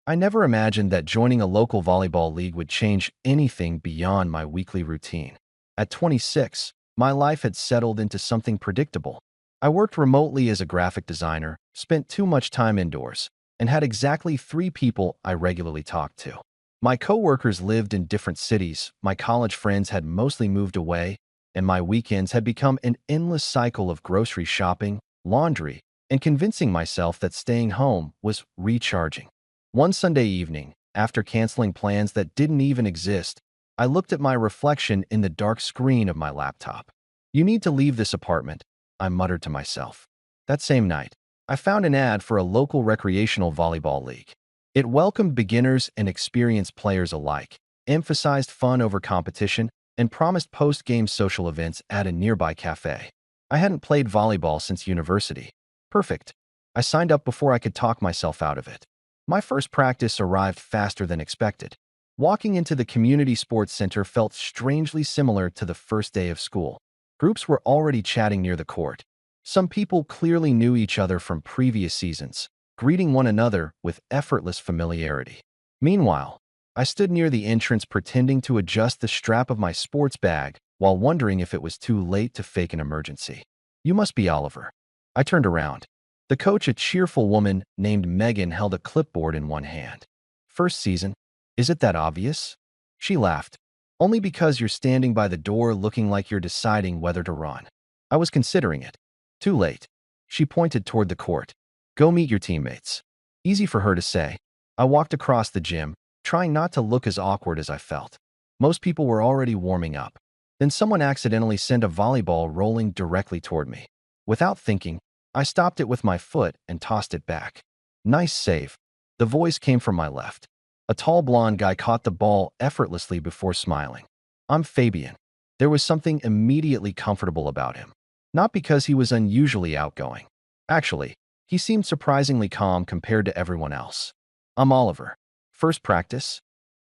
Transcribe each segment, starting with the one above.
I never imagined that joining a local volleyball league would change anything beyond my weekly routine. At 26, my life had settled into something predictable. I worked remotely as a graphic designer, spent too much time indoors, and had exactly 3 people I regularly talked to. My coworkers lived in different cities, my college friends had mostly moved away, and my weekends had become an endless cycle of grocery shopping, laundry, and convincing myself that staying home was recharging. One Sunday evening, after canceling plans that didn't even exist, I looked at my reflection in the dark screen of my laptop. "You need to leave this apartment," I muttered to myself. That same night, I found an ad for a local recreational volleyball league. It welcomed beginners and experienced players alike, emphasized fun over competition, and promised post-game social events at a nearby cafe. I hadn't played volleyball since university. Perfect. I signed up before I could talk myself out of it. My first practice arrived faster than expected. Walking into the community sports center felt strangely similar to the first day of school. Groups were already chatting near the court. Some people clearly knew each other from previous seasons, greeting one another with effortless familiarity. Meanwhile, I stood near the entrance pretending to adjust the strap of my sports bag while wondering if it was too late to fake an emergency. "You must be Oliver." I turned around. The coach, a cheerful woman named Megan, held a clipboard in one hand. "First season? Is it that obvious?" She laughed. "Only because you're standing by the door looking like you're deciding whether to run." I was considering it. "Too late." She pointed toward the court. "Go meet your teammates." Easy for her to say. I walked across the gym, trying not to look as awkward as I felt. Most people were already warming up. Then someone accidentally sent a volleyball rolling directly toward me. Without thinking, I stopped it with my foot and tossed it back. "Nice save." The voice came from my left. A tall blonde guy caught the ball effortlessly before smiling. "I'm Fabian." There was something immediately comfortable about him. Not because he was unusually outgoing. Actually, he seemed surprisingly calm compared to everyone else. "I'm Oliver." "First practice?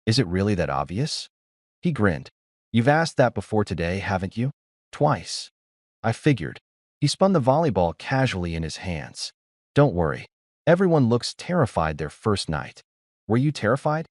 Is it really that obvious?" He grinned. "You've asked that before today, haven't you?" "Twice." I figured. He spun the volleyball casually in his hands. "Don't worry. Everyone looks terrified their first night." "Were you terrified?"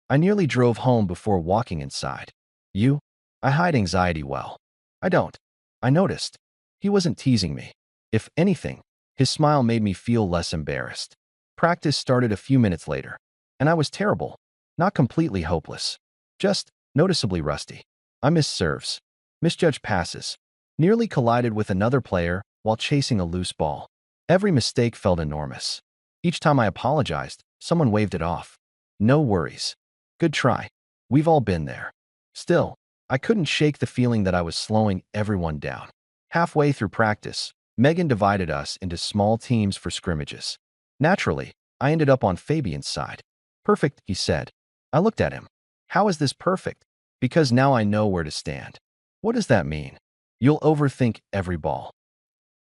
"I nearly drove home before walking inside." "You?" "I hide anxiety well." "I don't." I noticed. He wasn't teasing me. If anything, his smile made me feel less embarrassed. Practice started a few minutes later, and I was terrible. Not completely hopeless. Just noticeably rusty. I missed serves, misjudged passes, nearly collided with another player while chasing a loose ball. Every mistake felt enormous. Each time I apologized, someone waved it off. "No worries. Good try." We've all been there. Still, I couldn't shake the feeling that I was slowing everyone down. Halfway through practice, Megan divided us into small teams for scrimmages. Naturally, I ended up on Fabian's side. "Perfect," he said. I looked at him. "How is this perfect?" "Because now I know where to stand." "What does that mean?" "You'll overthink every ball.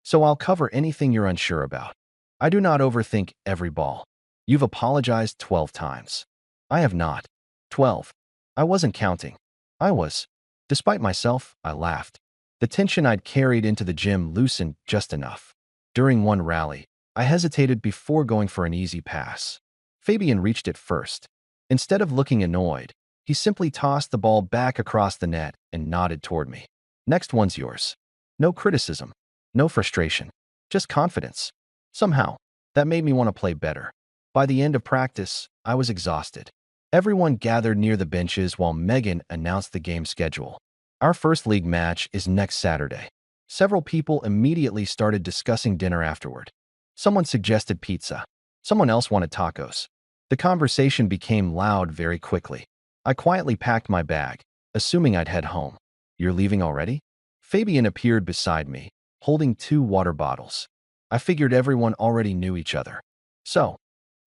So I'll cover anything you're unsure about." "I do not overthink every ball." "You've apologized 12 times." "I have not." 12. I wasn't counting. I was. Despite myself, I laughed. The tension I'd carried into the gym loosened just enough. During one rally, I hesitated before going for an easy pass. Fabian reached it first. Instead of looking annoyed, he simply tossed the ball back across the net and nodded toward me. "Next one's yours." No criticism, no frustration, just confidence. Somehow, that made me want to play better. By the end of practice, I was exhausted. Everyone gathered near the benches while Megan announced the game schedule. "Our first league match is next Saturday." Several people immediately started discussing dinner afterward. Someone suggested pizza. Someone else wanted tacos. The conversation became loud very quickly. I quietly packed my bag, assuming I'd head home. "You're leaving already?" Fabian appeared beside me, holding 2 water bottles. I figured everyone already knew each other. "So,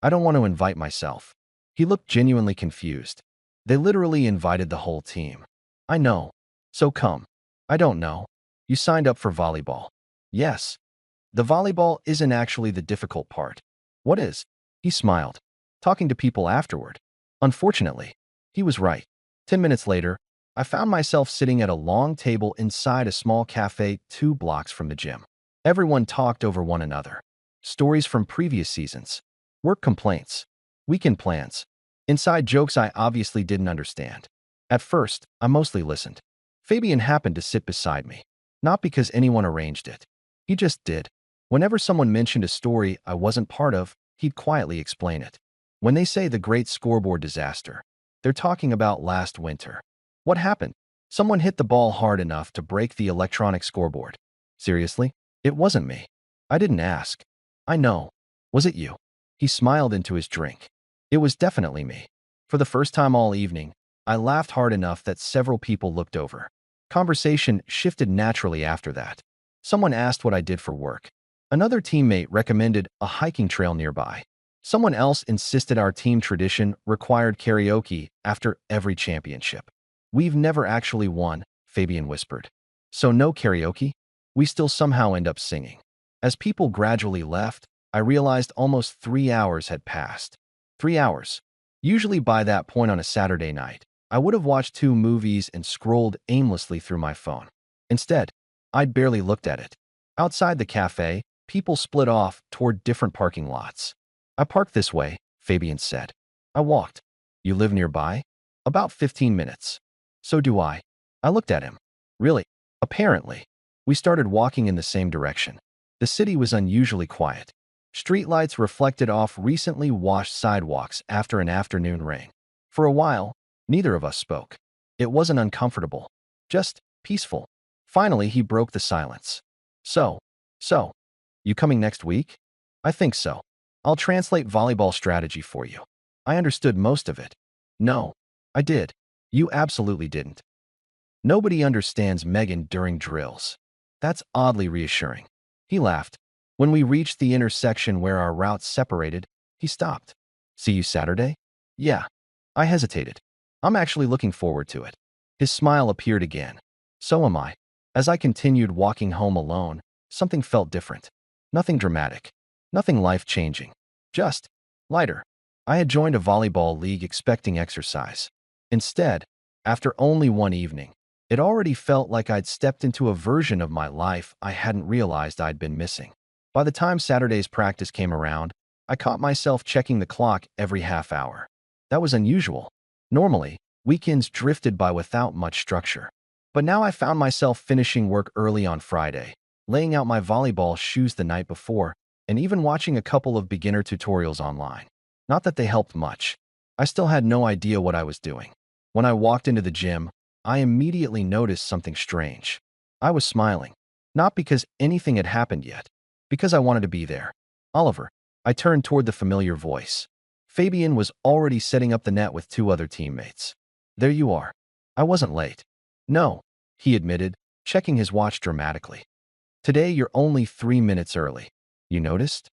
I don't want to invite myself." He looked genuinely confused. "They literally invited the whole team." "I know. So come." "I don't know. You signed up for volleyball." "Yes." "The volleyball isn't actually the difficult part." "What is?" He smiled. "Talking to people afterward." Unfortunately, he was right. 10 minutes later, I found myself sitting at a long table inside a small cafe 2 blocks from the gym. Everyone talked over one another. Stories from previous seasons, work complaints, Weekend plans. Inside jokes I obviously didn't understand. At first, I mostly listened. Fabian happened to sit beside me. Not because anyone arranged it. He just did. Whenever someone mentioned a story I wasn't part of, he'd quietly explain it. When they say the great scoreboard disaster, they're talking about last winter. What happened? Someone hit the ball hard enough to break the electronic scoreboard. Seriously? It wasn't me. I didn't ask. I know. Was it you? He smiled into his drink. It was definitely me. For the first time all evening, I laughed hard enough that several people looked over. Conversation shifted naturally after that. Someone asked what I did for work. Another teammate recommended a hiking trail nearby. Someone else insisted our team tradition required karaoke after every championship. We've never actually won, Fabian whispered. So no karaoke? We still somehow end up singing. As people gradually left, I realized almost 3 hours had passed. 3 hours. Usually by that point on a Saturday night, I would have watched 2 movies and scrolled aimlessly through my phone. Instead, I'd barely looked at it. Outside the cafe, people split off toward different parking lots. I parked this way, Fabian said. I walked. You live nearby? About 15 minutes. So do I. I looked at him. Really? Apparently. We started walking in the same direction. The city was unusually quiet. Streetlights reflected off recently washed sidewalks after an afternoon rain. For a while, neither of us spoke. It wasn't uncomfortable, just peaceful. Finally, he broke the silence. So, you coming next week? I think so. I'll translate volleyball strategy for you. I understood most of it. No, I did. You absolutely didn't. Nobody understands Megan during drills. That's oddly reassuring. He laughed. When we reached the intersection where our routes separated, he stopped. See you Saturday? Yeah. I hesitated. I'm actually looking forward to it. His smile appeared again. So am I. As I continued walking home alone, something felt different. Nothing dramatic. Nothing life-changing. Just lighter. I had joined a volleyball league expecting exercise. Instead, after only one evening, it already felt like I'd stepped into a version of my life I hadn't realized I'd been missing. By the time Saturday's practice came around, I caught myself checking the clock every half hour. That was unusual. Normally, weekends drifted by without much structure. But now I found myself finishing work early on Friday, laying out my volleyball shoes the night before, and even watching a couple of beginner tutorials online. Not that they helped much. I still had no idea what I was doing. When I walked into the gym, I immediately noticed something strange. I was smiling. Not because anything had happened yet. Because I wanted to be there. Oliver. I turned toward the familiar voice. Fabian was already setting up the net with 2 other teammates. There you are. I wasn't late. No, he admitted, checking his watch dramatically. Today you're only 3 minutes early. You noticed?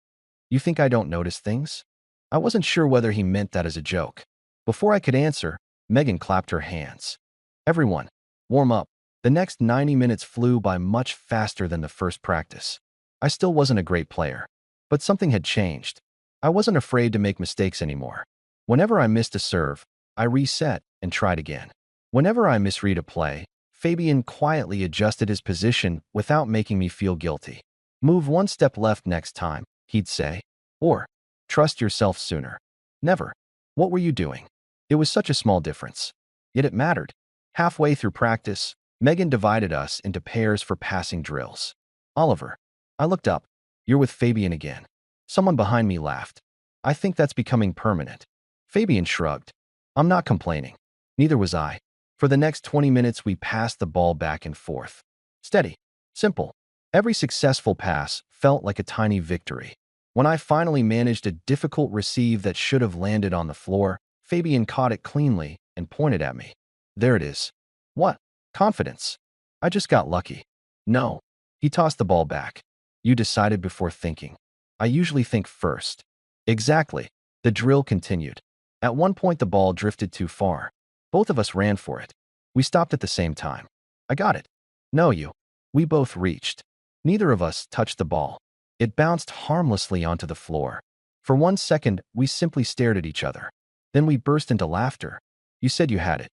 You think I don't notice things? I wasn't sure whether he meant that as a joke. Before I could answer, Megan clapped her hands. Everyone, warm up. The next 90 minutes flew by much faster than the first practice. I still wasn't a great player, but something had changed. I wasn't afraid to make mistakes anymore. Whenever I missed a serve, I reset and tried again. Whenever I misread a play, Fabian quietly adjusted his position without making me feel guilty. Move 1 step left next time, he'd say. Or, trust yourself sooner. Never. What were you doing? It was such a small difference. Yet it mattered. Halfway through practice, Megan divided us into pairs for passing drills. Oliver. I looked up. You're with Fabian again. Someone behind me laughed. I think that's becoming permanent. Fabian shrugged. I'm not complaining. Neither was I. For the next 20 minutes, we passed the ball back and forth. Steady. Simple. Every successful pass felt like a tiny victory. When I finally managed a difficult receive that should have landed on the floor, Fabian caught it cleanly and pointed at me. There it is. What? Confidence. I just got lucky. No. He tossed the ball back. You decided before thinking. I usually think first. Exactly. The drill continued. At one point, the ball drifted too far. Both of us ran for it. We stopped at the same time. I got it. No, you. We both reached. Neither of us touched the ball. It bounced harmlessly onto the floor. For 1 second, we simply stared at each other. Then we burst into laughter. You said you had it.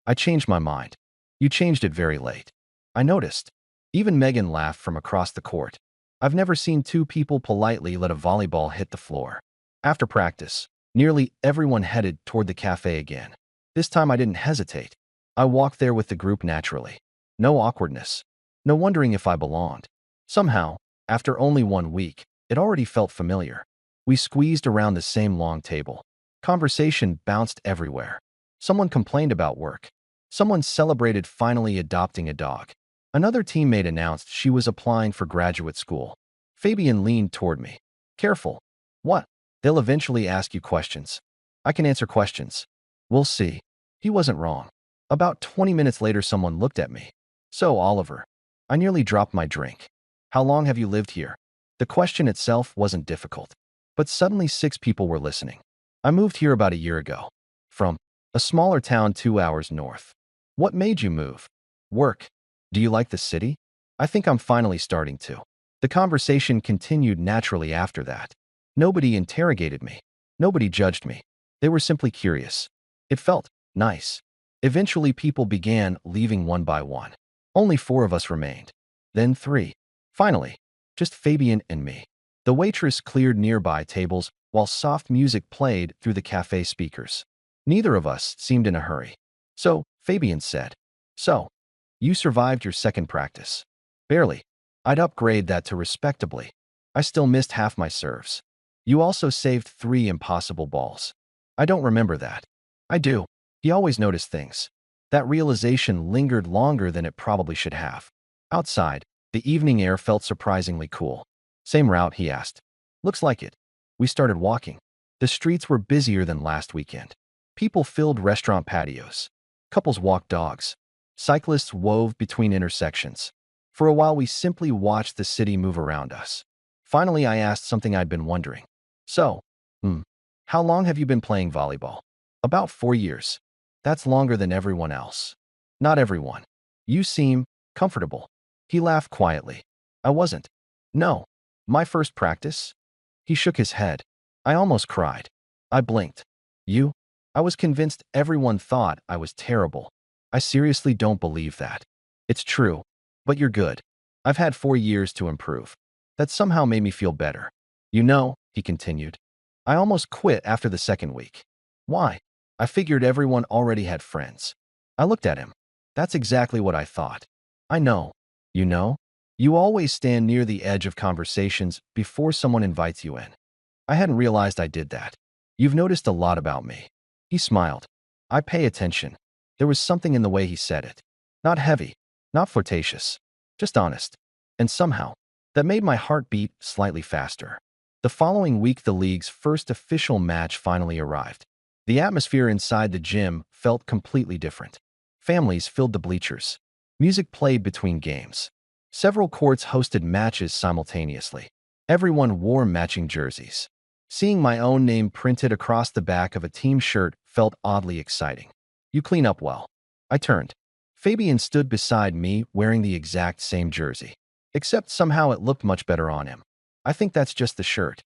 I changed my mind. You changed it very late. I noticed. Even Megan laughed from across the court. I've never seen 2 people politely let a volleyball hit the floor. After practice, Nearly everyone headed toward the cafe again. This time I didn't hesitate. I walked there with the group naturally. No awkwardness. No wondering if I belonged. Somehow, after only 1 week, it already felt familiar. We squeezed around the same long table. Conversation bounced everywhere. Someone complained about work. Someone celebrated finally adopting a dog. Another teammate announced she was applying for graduate school. Fabian leaned toward me. Careful. What? They'll eventually ask you questions. I can answer questions. We'll see. He wasn't wrong. About 20 minutes later, someone looked at me. So, Oliver. I nearly dropped my drink. How long have you lived here? The question itself wasn't difficult. But suddenly 6 people were listening. I moved here about a year ago. From a smaller town 2 hours north. What made you move? Work. Do you like the city? I think I'm finally starting to. The conversation continued naturally after that. Nobody interrogated me. Nobody judged me. They were simply curious. It felt nice. Eventually, people began leaving one by one. Only 4 of us remained. Then 3. Finally, just Fabian and me. The waitress cleared nearby tables while soft music played through the cafe speakers. Neither of us seemed in a hurry. So, Fabian said, "So, you survived your second practice." "Barely. I'd upgrade that to respectably. I still missed half my serves." "You also saved 3 impossible balls." "I don't remember that." "I do." He always noticed things. That realization lingered longer than it probably should have. Outside, the evening air felt surprisingly cool. "Same route?" he asked. "Looks like it." We started walking. The streets were busier than last weekend. People filled restaurant patios. Couples walked dogs. Cyclists wove between intersections. For a while, we simply watched the city move around us. Finally, I asked something I'd been wondering. "So, how long have you been playing volleyball?" "About 4 years. That's longer than everyone else." "Not everyone. You seem comfortable." He laughed quietly. "I wasn't." "No. My first practice?" He shook his head. I almost cried. I blinked. "You?" I was convinced everyone thought I was terrible. "I seriously don't believe that." "It's true. But you're good. I've had 4 years to improve." That somehow made me feel better. "You know," he continued, "I almost quit after the second week." "Why?" "I figured everyone already had friends." I looked at him. "That's exactly what I thought." "I know. You know? You always stand near the edge of conversations before someone invites you in." I hadn't realized I did that. "You've noticed a lot about me." He smiled. "I pay attention." There was something in the way he said it. Not heavy, not flirtatious, just honest. And somehow, that made my heart beat slightly faster. The following week, the league's first official match finally arrived. The atmosphere inside the gym felt completely different. Families filled the bleachers. Music played between games. Several courts hosted matches simultaneously. Everyone wore matching jerseys. Seeing my own name printed across the back of a team shirt felt oddly exciting. "You clean up well." I turned. Fabian stood beside me wearing the exact same jersey. Except somehow it looked much better on him. "I think that's just the shirt."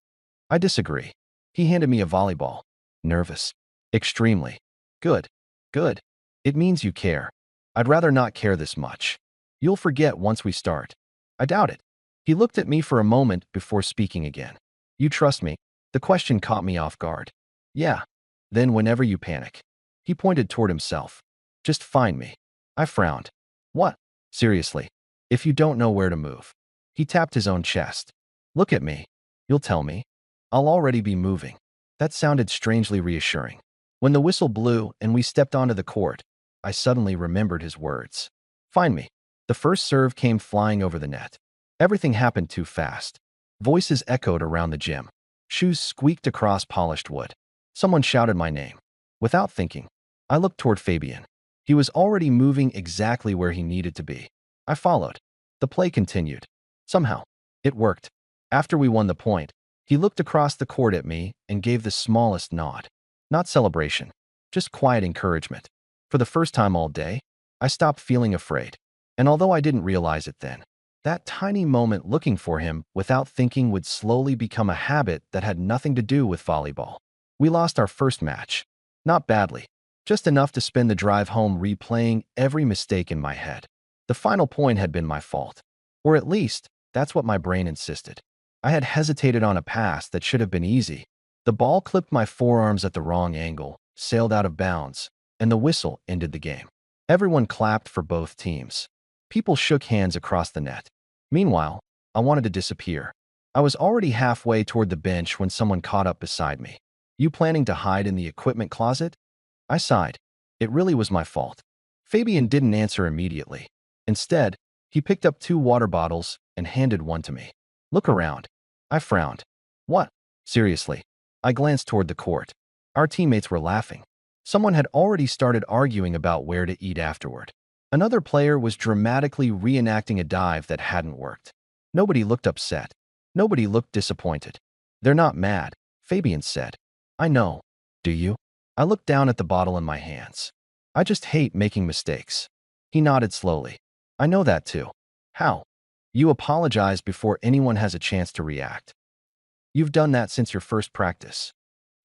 "I disagree." He handed me a volleyball. "Nervous?" "Extremely." "Good. Good. It means you care." "I'd rather not care this much." "You'll forget once we start." "I doubt it." He looked at me for a moment before speaking again. "You trust me?" The question caught me off guard. "Yeah." "Then whenever you panic." He pointed toward himself. "Just find me." I frowned. "What?" "Seriously. If you don't know where to move." He tapped his own chest. "Look at me. You'll tell me. I'll already be moving." That sounded strangely reassuring. When the whistle blew and we stepped onto the court, I suddenly remembered his words. "Find me." The first serve came flying over the net. Everything happened too fast. Voices echoed around the gym. Shoes squeaked across polished wood. Someone shouted my name. Without thinking, I looked toward Fabian. He was already moving exactly where he needed to be. I followed. The play continued. Somehow, it worked. After we won the point, he looked across the court at me and gave the smallest nod. Not celebration, just quiet encouragement. For the first time all day, I stopped feeling afraid. And although I didn't realize it then, that tiny moment looking for him without thinking would slowly become a habit that had nothing to do with volleyball. We lost our first match. Not badly, just enough to spend the drive home replaying every mistake in my head. The final point had been my fault. Or at least, that's what my brain insisted. I had hesitated on a pass that should have been easy. The ball clipped my forearms at the wrong angle, sailed out of bounds, and the whistle ended the game. Everyone clapped for both teams. People shook hands across the net. Meanwhile, I wanted to disappear. I was already halfway toward the bench when someone caught up beside me. "You planning to hide in the equipment closet?" I sighed. It really was my fault. Fabian didn't answer immediately. Instead, he picked up 2 water bottles and handed one to me. "Look around." I frowned. "What?" "Seriously." I glanced toward the court. Our teammates were laughing. Someone had already started arguing about where to eat afterward. Another player was dramatically reenacting a dive that hadn't worked. Nobody looked upset. Nobody looked disappointed. "They're not mad," Fabian said. "I know. Do you?" I looked down at the bottle in my hands. "I just hate making mistakes." He nodded slowly. "I know that too." "How?" "You apologize before anyone has a chance to react. You've done that since your first practice."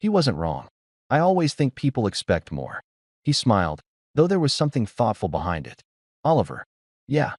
He wasn't wrong. I always think people expect more. He smiled, though there was something thoughtful behind it. "Oliver." "Yeah.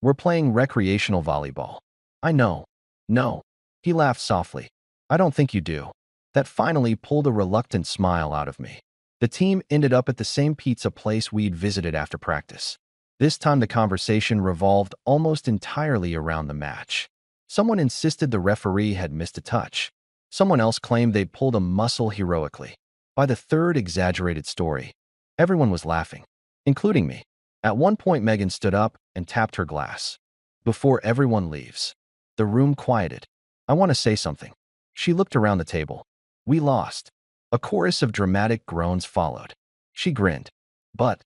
We're playing recreational volleyball." "I know." "No." He laughed softly. "I don't think you do." That finally pulled a reluctant smile out of me. The team ended up at the same pizza place we'd visited after practice. This time the conversation revolved almost entirely around the match. Someone insisted the referee had missed a touch. Someone else claimed they'd pulled a muscle heroically. By the third exaggerated story, everyone was laughing, including me. At one point, Megan stood up and tapped her glass. "Before everyone leaves." The room quieted. "I want to say something." She looked around the table. "We lost." A chorus of dramatic groans followed. She grinned. "But,"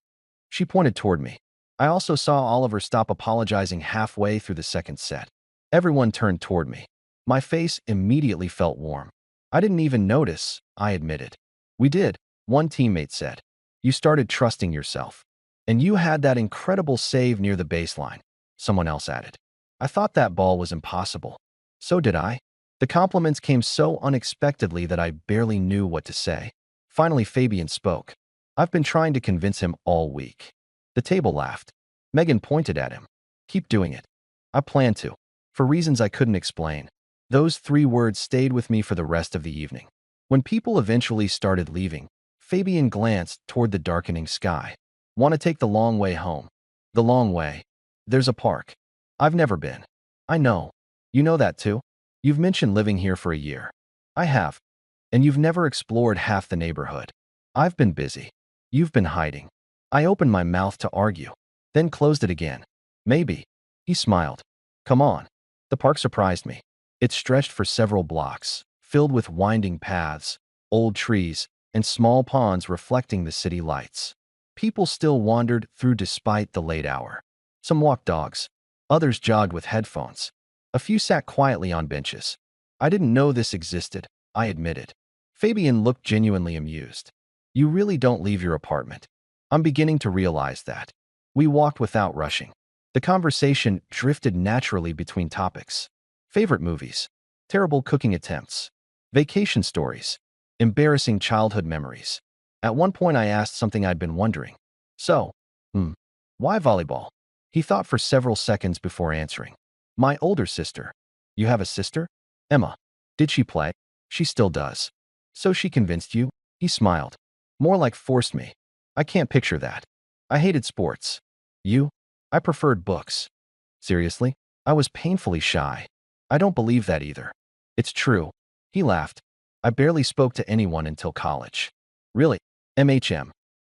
she pointed toward me. I also saw Oliver stop apologizing halfway through the second set. Everyone turned toward me. My face immediately felt warm. "I didn't even notice," I admitted. "We did," one teammate said. "You started trusting yourself. And you had that incredible save near the baseline," someone else added. "I thought that ball was impossible." So did I. The compliments came so unexpectedly that I barely knew what to say. Finally, Fabian spoke. "I've been trying to convince him all week." The table laughed. Megan pointed at him. "Keep doing it." "I plan to." For reasons I couldn't explain. Those 3 words stayed with me for the rest of the evening. When people eventually started leaving, Fabian glanced toward the darkening sky. "Want to take the long way home?" "The long way?" "There's a park." "I've never been." "I know. You know that too? You've mentioned living here for a year." "I have." "And you've never explored half the neighborhood." "I've been busy." "You've been hiding." I opened my mouth to argue, then closed it again. "Maybe." He smiled. "Come on." The park surprised me. It stretched for several blocks, filled with winding paths, old trees, and small ponds reflecting the city lights. People still wandered through despite the late hour. Some walked dogs. Others jogged with headphones. A few sat quietly on benches. I didn't know this existed, I admitted. Fabian looked genuinely amused. "You really don't leave your apartment." "I'm beginning to realize that." We walked without rushing. The conversation drifted naturally between topics. Favorite movies, terrible cooking attempts, vacation stories, embarrassing childhood memories. At one point I asked something I'd been wondering. "So, why volleyball?" He thought for several seconds before answering. "My older sister." "You have a sister?" "Emma." "Did she play?" "She still does." "So she convinced you?" He smiled. "More like forced me." "I can't picture that." "I hated sports." "You?" "I preferred books." "Seriously?" "I was painfully shy." "I don't believe that either." "It's true." He laughed. "I barely spoke to anyone until college." "Really?" "MHM."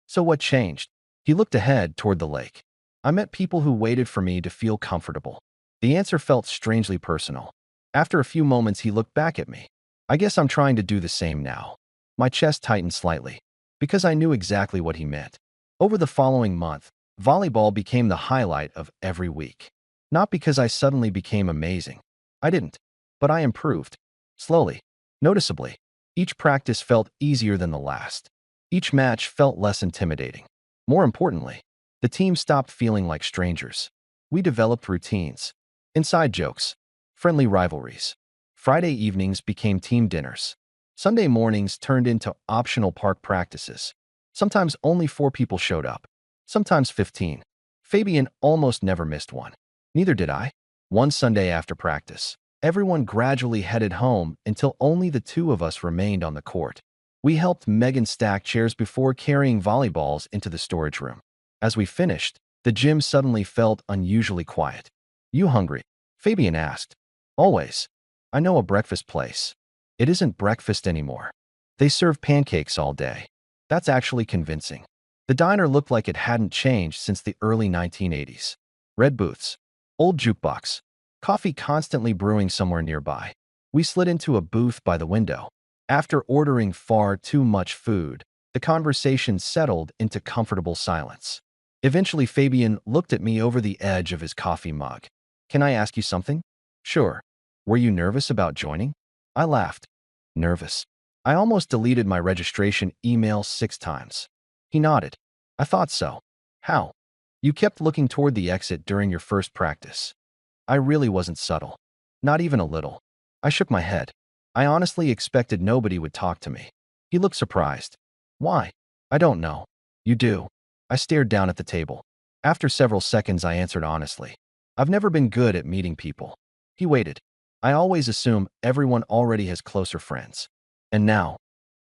"So what changed?" He looked ahead toward the lake. "I met people who waited for me to feel comfortable." The answer felt strangely personal. After a few moments, he looked back at me. "I guess I'm trying to do the same now." My chest tightened slightly, because I knew exactly what he meant. Over the following month, volleyball became the highlight of every week. Not because I suddenly became amazing. I didn't. But I improved. Slowly. Noticeably. Each practice felt easier than the last. Each match felt less intimidating. More importantly, the team stopped feeling like strangers. We developed routines. Inside jokes. Friendly rivalries. Friday evenings became team dinners. Sunday mornings turned into optional park practices. Sometimes only 4 people showed up. Sometimes 15. Fabian almost never missed one. Neither did I. One Sunday after practice, Everyone gradually headed home until only the two of us remained on the court. We helped Megan stack chairs before carrying volleyballs into the storage room. As we finished, the gym suddenly felt unusually quiet. "You hungry?" Fabian asked. "Always. I know a breakfast place." "It isn't breakfast anymore. They serve pancakes all day." "That's actually convincing." The diner looked like it hadn't changed since the early 1980s. Red booths, old jukebox, coffee constantly brewing somewhere nearby. We slid into a booth by the window. After ordering far too much food, the conversation settled into comfortable silence. Eventually, Fabian looked at me over the edge of his coffee mug. "Can I ask you something?" "Sure." "Were you nervous about joining?" I laughed. "Nervous? I almost deleted my registration email 6 times." He nodded. "I thought so." "How?" "You kept looking toward the exit during your first practice." I really wasn't subtle. Not even a little. I shook my head. I honestly expected nobody would talk to me. He looked surprised. "Why?" "I don't know." "You do." I stared down at the table. After several seconds, I answered honestly. "I've never been good at meeting people." He waited. "I always assume everyone already has closer friends." And now,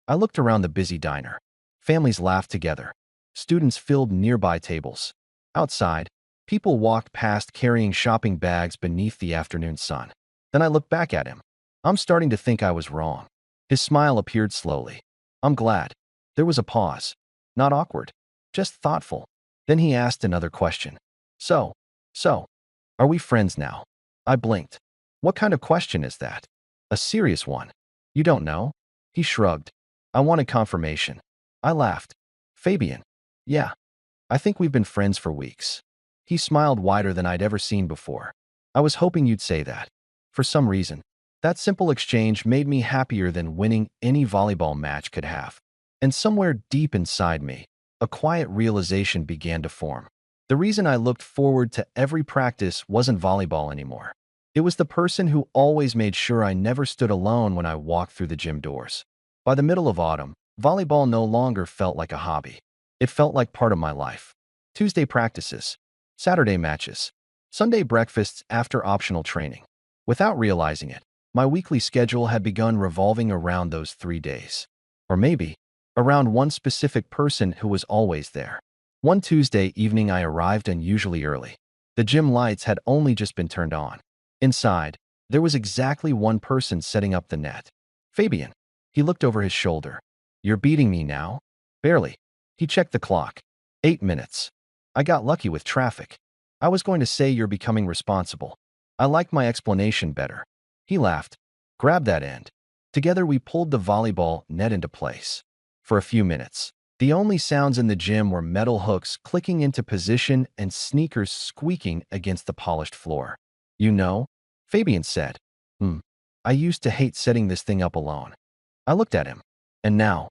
I looked around the busy diner. Families laughed together. Students filled nearby tables. Outside, people walked past carrying shopping bags beneath the afternoon sun. Then I looked back at him. I'm starting to think I was wrong. His smile appeared slowly. "I'm glad." There was a pause. Not awkward, just thoughtful. Then he asked another question. So, are we friends now?" I blinked. "What kind of question is that?" "A serious one." "You don't know?" He shrugged. "I wanted confirmation." I laughed. "Fabian." "Yeah. I think we've been friends for weeks." He smiled wider than I'd ever seen before. "I was hoping you'd say that." For some reason, that simple exchange made me happier than winning any volleyball match could have. And somewhere deep inside me, a quiet realization began to form. The reason I looked forward to every practice wasn't volleyball anymore. It was the person who always made sure I never stood alone when I walked through the gym doors. By the middle of autumn, volleyball no longer felt like a hobby. It felt like part of my life. Tuesday practices, Saturday matches, Sunday breakfasts after optional training. Without realizing it, my weekly schedule had begun revolving around those 3 days. Or maybe, around one specific person who was always there. One Tuesday evening, I arrived unusually early. The gym lights had only just been turned on. Inside, there was exactly one person setting up the net. Fabian. He looked over his shoulder. "You're beating me now?" "Barely." He checked the clock. 8 minutes. I got lucky with traffic. I was going to say you're becoming responsible. I liked my explanation better. He laughed. "Grab that end." Together we pulled the volleyball net into place. For a few minutes, the only sounds in the gym were metal hooks clicking into position and sneakers squeaking against the polished floor. "You know," Fabian said. I used to hate setting this thing up alone." I looked at him. "And now?"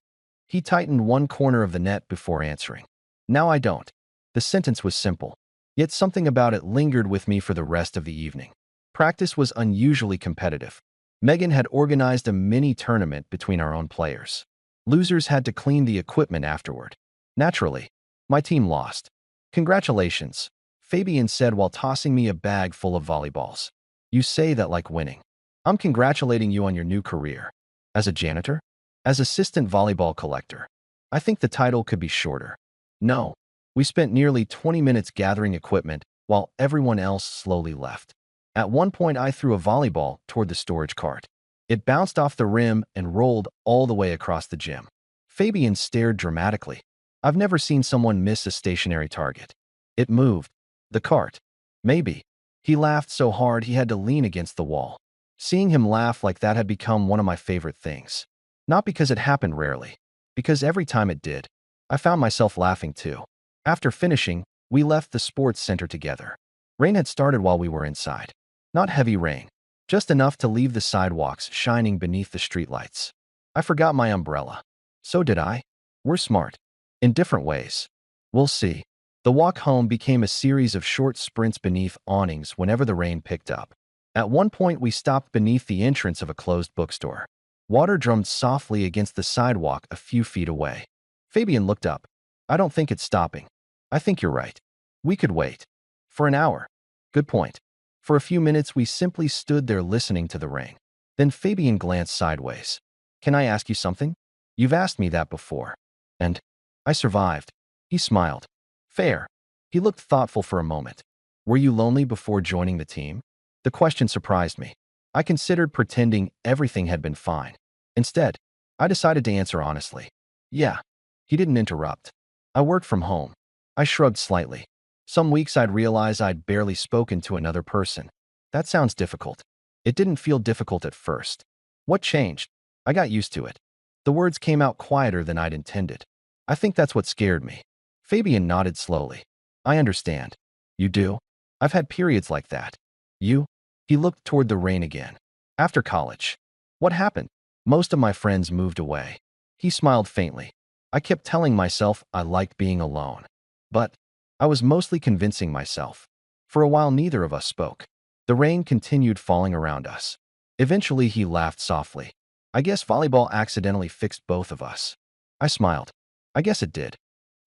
He tightened one corner of the net before answering. "Now I don't." The sentence was simple, yet something about it lingered with me for the rest of the evening. Practice was unusually competitive. Megan had organized a mini tournament between our own players. Losers had to clean the equipment afterward. Naturally, my team lost. "Congratulations," Fabian said while tossing me a bag full of volleyballs. "You say that like winning." "I'm congratulating you on your new career." "As a janitor?" "As assistant volleyball collector." I think the title could be shorter. No. We spent nearly 20 minutes gathering equipment while everyone else slowly left. At one point, I threw a volleyball toward the storage cart. It bounced off the rim and rolled all the way across the gym. Fabian stared dramatically. I've never seen someone miss a stationary target. "It moved." "The cart." "Maybe." He laughed so hard he had to lean against the wall. Seeing him laugh like that had become one of my favorite things. Not because it happened rarely, because every time it did, I found myself laughing too. After finishing, we left the sports center together. Rain had started while we were inside. Not heavy rain, just enough to leave the sidewalks shining beneath the streetlights. I forgot my umbrella. So did I. We're smart. In different ways. We'll see. The walk home became a series of short sprints beneath awnings whenever the rain picked up. At one point, we stopped beneath the entrance of a closed bookstore. Water drummed softly against the sidewalk a few feet away. Fabian looked up. "I don't think it's stopping." "I think you're right. We could wait." "For an hour." "Good point." For a few minutes, we simply stood there listening to the rain. Then Fabian glanced sideways. Can I ask you something? You've asked me that before. And I survived. He smiled. Fair. He looked thoughtful for a moment. Were you lonely before joining the team? The question surprised me. I considered pretending everything had been fine. Instead, I decided to answer honestly. Yeah. He didn't interrupt. I worked from home. I shrugged slightly. Some weeks I'd realize I'd barely spoken to another person. That sounds difficult. It didn't feel difficult at first. What changed? I got used to it. The words came out quieter than I'd intended. I think that's what scared me. Fabian nodded slowly. I understand. You do? I've had periods like that. You? He looked toward the rain again. After college. What happened? Most of my friends moved away. He smiled faintly. I kept telling myself I liked being alone. But I was mostly convincing myself. For a while, neither of us spoke. The rain continued falling around us. Eventually, he laughed softly. I guess volleyball accidentally fixed both of us. I smiled. I guess it did.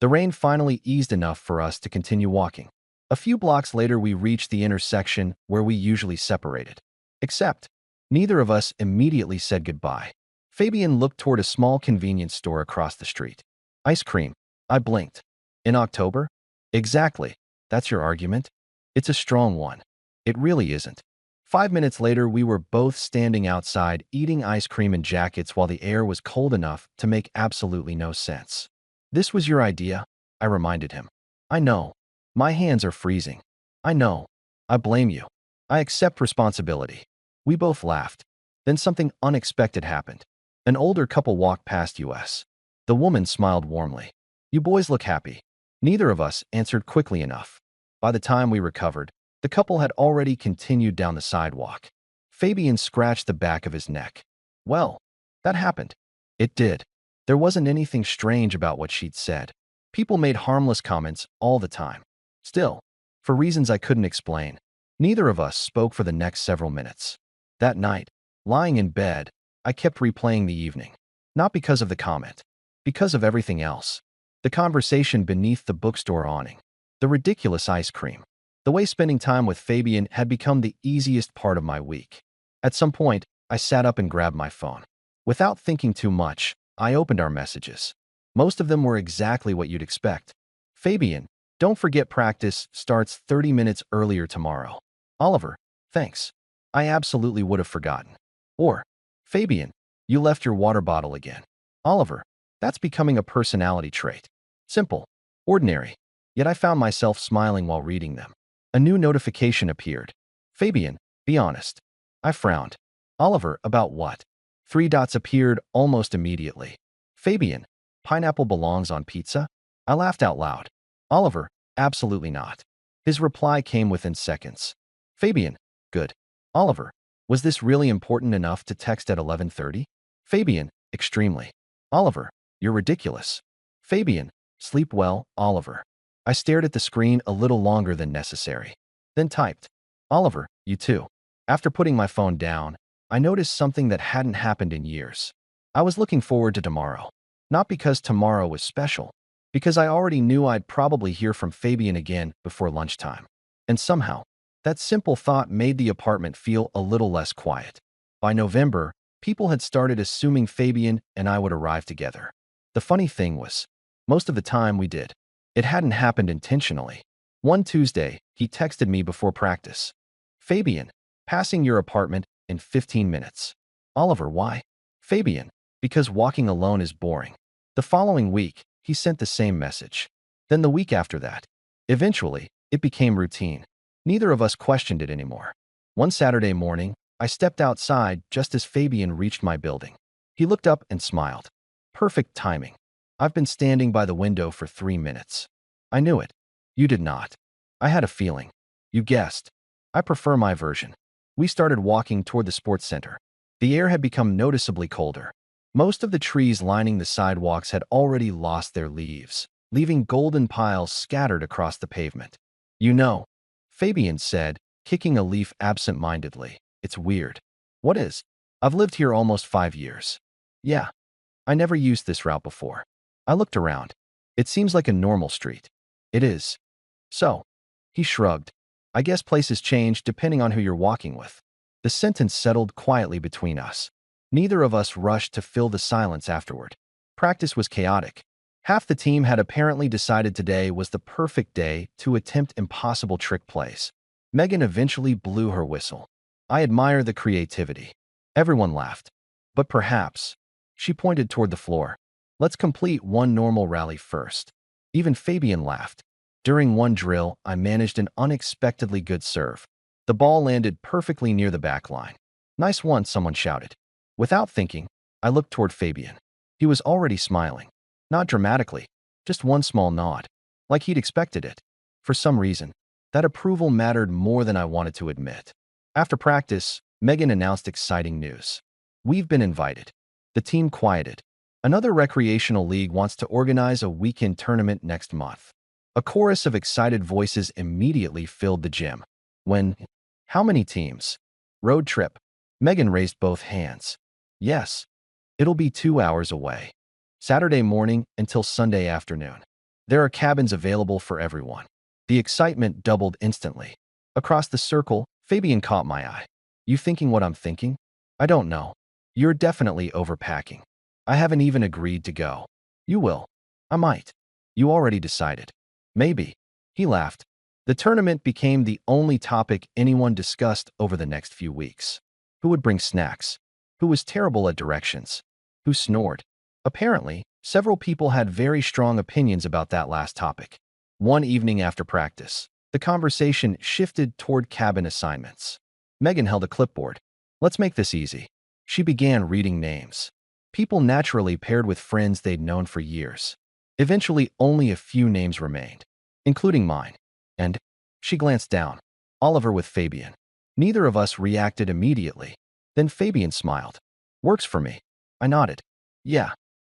The rain finally eased enough for us to continue walking. A few blocks later, we reached the intersection where we usually separated. Except, neither of us immediately said goodbye. Fabian looked toward a small convenience store across the street. Ice cream. I blinked. In October? Exactly. That's your argument? It's a strong one. It really isn't. 5 minutes later, we were both standing outside eating ice cream in jackets while the air was cold enough to make absolutely no sense. This was your idea, I reminded him. I know. My hands are freezing. I know. I blame you. I accept responsibility. We both laughed. Then something unexpected happened. An older couple walked past us. The woman smiled warmly. You boys look happy. Neither of us answered quickly enough. By the time we recovered, the couple had already continued down the sidewalk. Fabian scratched the back of his neck. Well, that happened. It did. There wasn't anything strange about what she'd said. People made harmless comments all the time. Still, for reasons I couldn't explain, neither of us spoke for the next several minutes. That night, lying in bed, I kept replaying the evening. Not because of the comment. Because of everything else. The conversation beneath the bookstore awning. The ridiculous ice cream. The way spending time with Fabian had become the easiest part of my week. At some point, I sat up and grabbed my phone. Without thinking too much, I opened our messages. Most of them were exactly what you'd expect. Fabian, don't forget practice starts 30 minutes earlier tomorrow. Oliver, thanks. I absolutely would have forgotten. Or, Fabian, you left your water bottle again. Oliver, that's becoming a personality trait. Simple. Ordinary. Yet I found myself smiling while reading them. A new notification appeared. Fabian, be honest. I frowned. Oliver, about what? 3 dots appeared almost immediately. Fabian, pineapple belongs on pizza? I laughed out loud. Oliver, absolutely not. His reply came within seconds. Fabian, good. Oliver, was this really important enough to text at 11:30? Fabian, extremely. Oliver, you're ridiculous. Fabian, sleep well, Oliver. I stared at the screen a little longer than necessary. Then typed, Oliver, you too. After putting my phone down, I noticed something that hadn't happened in years. I was looking forward to tomorrow. Not because tomorrow was special, because I already knew I'd probably hear from Fabian again before lunchtime. And somehow, that simple thought made the apartment feel a little less quiet. By November, people had started assuming Fabian and I would arrive together. The funny thing was, most of the time we did. It hadn't happened intentionally. One Tuesday, he texted me before practice. Fabian, passing your apartment in 15 minutes. Oliver, why? Fabian, because walking alone is boring. The following week, he sent the same message. Then the week after that. Eventually, it became routine. Neither of us questioned it anymore. One Saturday morning, I stepped outside just as Fabian reached my building. He looked up and smiled. Perfect timing. I've been standing by the window for 3 minutes. I knew it. You did not. I had a feeling. You guessed. I prefer my version. We started walking toward the sports center. The air had become noticeably colder. Most of the trees lining the sidewalks had already lost their leaves, leaving golden piles scattered across the pavement. You know, Fabian said, kicking a leaf absent-mindedly. It's weird. What is? I've lived here almost 5 years. Yeah. I never used this route before. I looked around. It seems like a normal street. It is. So. He shrugged. I guess places change depending on who you're walking with. The sentence settled quietly between us. Neither of us rushed to fill the silence afterward. Practice was chaotic. Half the team had apparently decided today was the perfect day to attempt impossible trick plays. Megan eventually blew her whistle. I admire the creativity. Everyone laughed. But perhaps, she pointed toward the floor. Let's complete one normal rally first. Even Fabian laughed. During one drill, I managed an unexpectedly good serve. The ball landed perfectly near the back line. Nice one, someone shouted. Without thinking, I looked toward Fabian. He was already smiling. Not dramatically, just one small nod, like he'd expected it. For some reason, that approval mattered more than I wanted to admit. After practice, Megan announced exciting news. We've been invited. The team quieted. Another recreational league wants to organize a weekend tournament next month. A chorus of excited voices immediately filled the gym. How many teams? Road trip. Megan raised both hands. Yes. It'll be 2 hours away. Saturday morning until Sunday afternoon. There are cabins available for everyone. The excitement doubled instantly. Across the circle, Fabian caught my eye. You thinking what I'm thinking? I don't know. You're definitely overpacking. I haven't even agreed to go. You will. I might. You already decided. Maybe. He laughed. The tournament became the only topic anyone discussed over the next few weeks. Who would bring snacks? Who was terrible at directions? Who snored? Apparently, several people had very strong opinions about that last topic. One evening after practice, the conversation shifted toward cabin assignments. Megan held a clipboard. Let's make this easy. She began reading names. People naturally paired with friends they'd known for years. Eventually, only a few names remained, including mine. And she glanced down. Oliver with Fabian. Neither of us reacted immediately. Then Fabian smiled. Works for me. I nodded. Yeah.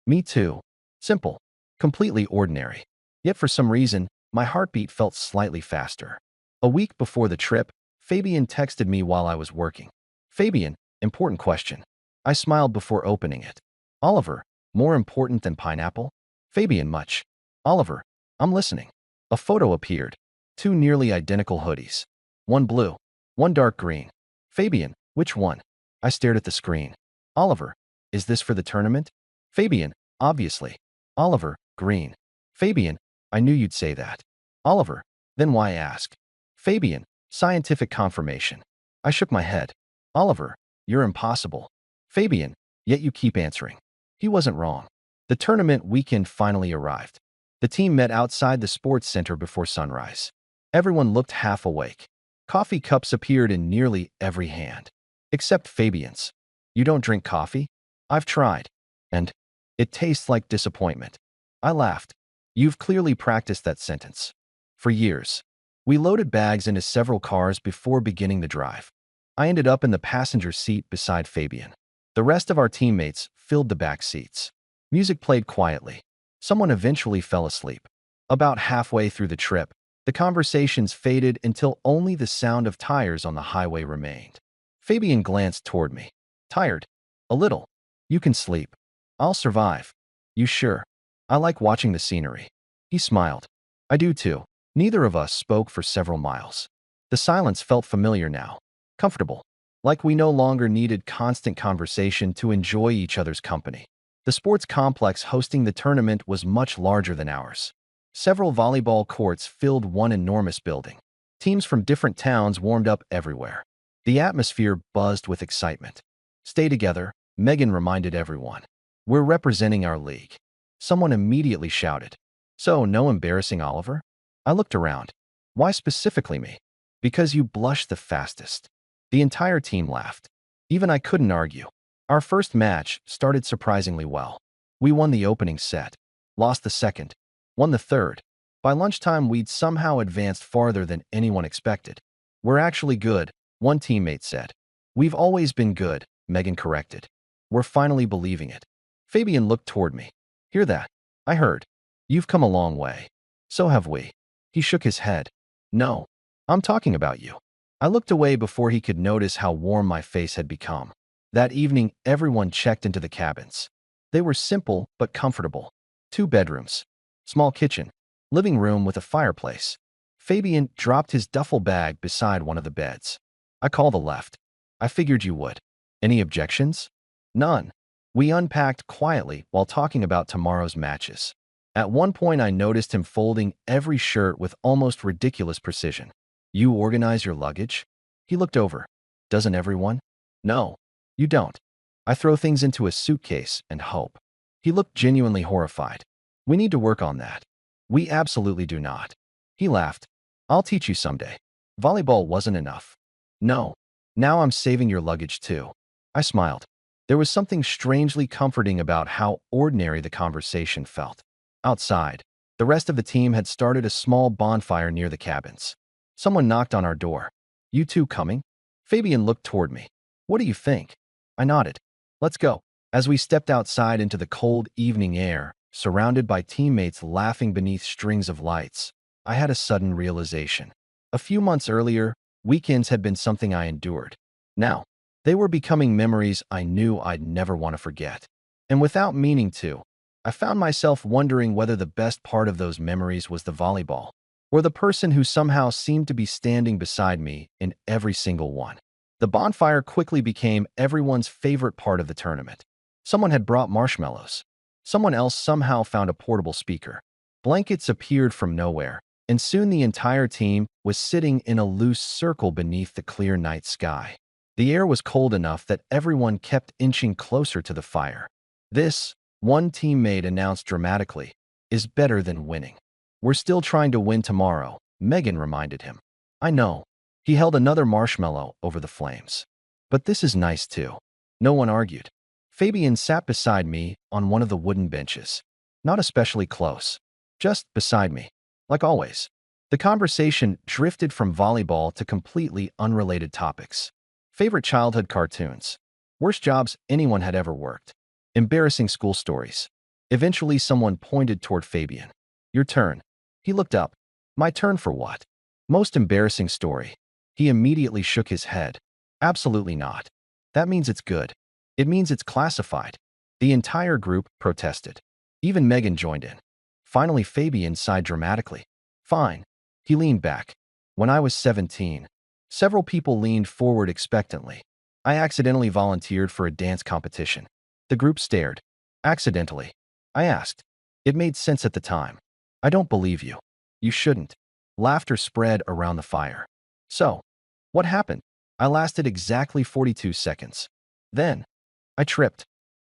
Me too. Simple. Completely ordinary. Yet for some reason, my heartbeat felt slightly faster. A week before the trip, Fabian texted me while I was working. Fabian, important question. I smiled before opening it. Oliver, more important than pineapple? Fabian, much. Oliver, I'm listening. A photo appeared. 2 nearly identical hoodies. One blue, one dark green. Fabian, which one? I stared at the screen. Oliver, is this for the tournament? Fabian, obviously. Oliver, green. Fabian, I knew you'd say that. Oliver, then why ask? Fabian, scientific confirmation. I shook my head. Oliver, you're impossible. Fabian, yet you keep answering. He wasn't wrong. The tournament weekend finally arrived. The team met outside the sports center before sunrise. Everyone looked half awake. Coffee cups appeared in nearly every hand. Except Fabian's. You don't drink coffee? I've tried. And it tastes like disappointment. I laughed. You've clearly practiced that sentence. For years. We loaded bags into several cars before beginning the drive. I ended up in the passenger seat beside Fabian. The rest of our teammates filled the back seats. Music played quietly. Someone eventually fell asleep. About halfway through the trip, the conversations faded until only the sound of tires on the highway remained. Fabian glanced toward me. Tired? A little. You can sleep. I'll survive. You sure? I like watching the scenery. He smiled. I do too. Neither of us spoke for several miles. The silence felt familiar now. Comfortable. Like we no longer needed constant conversation to enjoy each other's company. The sports complex hosting the tournament was much larger than ours. Several volleyball courts filled one enormous building. Teams from different towns warmed up everywhere. The atmosphere buzzed with excitement. Stay together, Megan reminded everyone. We're representing our league. Someone immediately shouted. So, no embarrassing Oliver? I looked around. Why specifically me? Because you blushed the fastest. The entire team laughed. Even I couldn't argue. Our first match started surprisingly well. We won the opening set, lost the second, won the third. By lunchtime, we'd somehow advanced farther than anyone expected. We're actually good, one teammate said. We've always been good, Megan corrected. We're finally believing it. Fabian looked toward me. Hear that? I heard. You've come a long way. So have we. He shook his head. No. I'm talking about you. I looked away before he could notice how warm my face had become. That evening, everyone checked into the cabins. They were simple but comfortable. 2 bedrooms, small kitchen, living room with a fireplace. Fabian dropped his duffel bag beside one of the beds. I called the left. I figured you would. Any objections? None. We unpacked quietly while talking about tomorrow's matches. At one point, I noticed him folding every shirt with almost ridiculous precision. You organize your luggage? He looked over. Doesn't everyone? No, you don't. I throw things into a suitcase and hope. He looked genuinely horrified. We need to work on that. We absolutely do not. He laughed. I'll teach you someday. Volleyball wasn't enough. No. Now I'm saving your luggage too. I smiled. There was something strangely comforting about how ordinary the conversation felt. Outside, the rest of the team had started a small bonfire near the cabins. Someone knocked on our door. You two coming? Fabian looked toward me. What do you think? I nodded. Let's go. As we stepped outside into the cold evening air, surrounded by teammates laughing beneath strings of lights, I had a sudden realization. A few months earlier, weekends had been something I endured. Now, they were becoming memories I knew I'd never want to forget. And without meaning to, I found myself wondering whether the best part of those memories was the volleyball, or the person who somehow seemed to be standing beside me in every single one. The bonfire quickly became everyone's favorite part of the tournament. Someone had brought marshmallows. Someone else somehow found a portable speaker. Blankets appeared from nowhere, and soon the entire team was sitting in a loose circle beneath the clear night sky. The air was cold enough that everyone kept inching closer to the fire. This, one teammate announced dramatically, is better than winning. We're still trying to win tomorrow, Megan reminded him. I know. He held another marshmallow over the flames. But this is nice too. No one argued. Fabian sat beside me on one of the wooden benches. Not especially close. Just beside me. Like always. The conversation drifted from volleyball to completely unrelated topics. Favorite childhood cartoons. Worst jobs anyone had ever worked. Embarrassing school stories. Eventually someone pointed toward Fabian. Your turn. He looked up. My turn for what? Most embarrassing story. He immediately shook his head. Absolutely not. That means it's good. It means it's classified. The entire group protested. Even Megan joined in. Finally, Fabian sighed dramatically. Fine. He leaned back. When I was 17, several people leaned forward expectantly. I accidentally volunteered for a dance competition. The group stared. Accidentally. I asked. It made sense at the time. I don't believe you. You shouldn't. Laughter spread around the fire. So, what happened? I lasted exactly 42 seconds. Then, I tripped.